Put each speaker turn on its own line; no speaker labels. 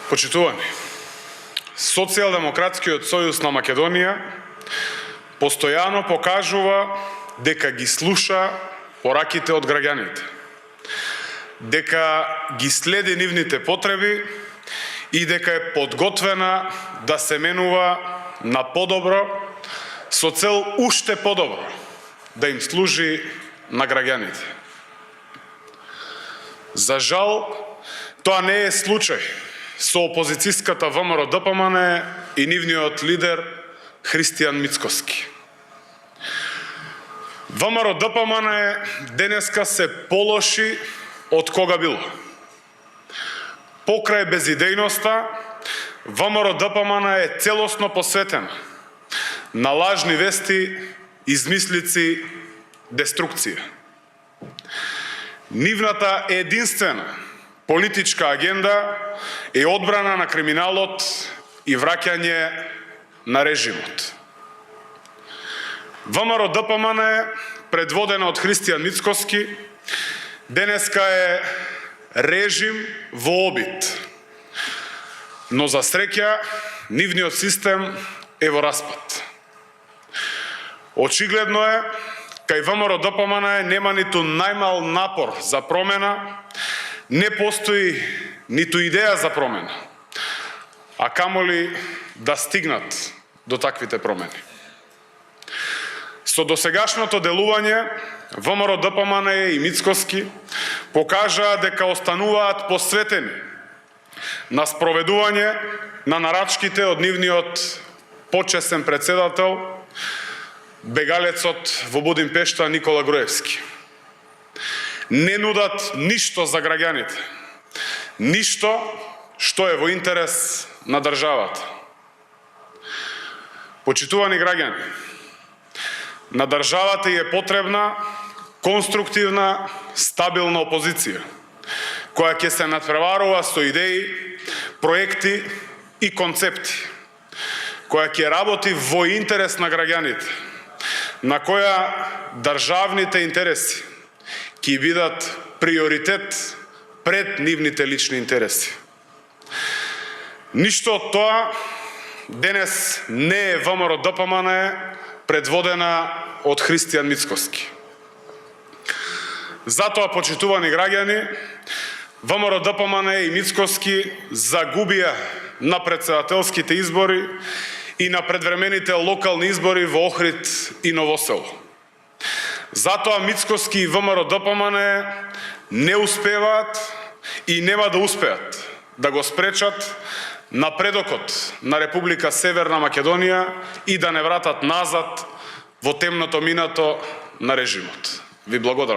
Почитувани, Социјалдемократскиот сојуз на Македонија постојано покажува дека ги слуша пораките од граѓаните, дека ги следи нивните потреби и дека е подготвена да се менува на подобро со цел уште подобро да им служи на граѓаните. За жал, тоа не е случај со опозицијската ВМРО-ДПМН и нивниот лидер Христијан Мицкоски. ВМРО-ДПМН денеска се полоши од кога било. Покрај безидејноста, ВМРО-ДПМН е целосно посветена на лажни вести, измислици, деструкција. Нивната единствена политичка агенда е одбрана на криминалот и враќање на режимот. ВМРО-ДПМН, предводена од Христијан Мицкоски, денеска е режим во обид. Но за среќа, нивниот систем е во распад. Очигледно е, кај ВМРО-ДПМН нема ниту најмал напор за промена, не постои ниту идеја за промена, а камоли да стигнат до таквите промени. Со досегашното делување, ВМРО-ДПМН и Мицкоски покажаа дека остануваат посветени на спроведување на нарачките од нивниот почесен председател, бегалецот во Будимпешта Никола Груевски. Не нудат ништо за граѓаните, ништо што е во интерес на државата. Почитувани граѓани, на државата е потребна конструктивна, стабилна опозиција, која ќе се надпреварува со идеи, проекти и концепти, која ќе работи во интерес на граѓаните, на која државните интереси ќе бидат приоритет пред нивните лични интереси. Ништо од тоа денес не е ВМРО-ДПМН, предводена од Христијан Мицкоски. Затоа, почитувани граѓани, ВМРО-ДПМН и Мицкоски загубија на претседателските избори и на предвремените локални избори во Охрид и Новосело. Затоа Мицкоски и ВМРО-ДПМН не успеваат и нема да успеат да го спречат напредокот на Република Северна Македонија и да не вратат назад во темното минато на режимот. Ви благодарам.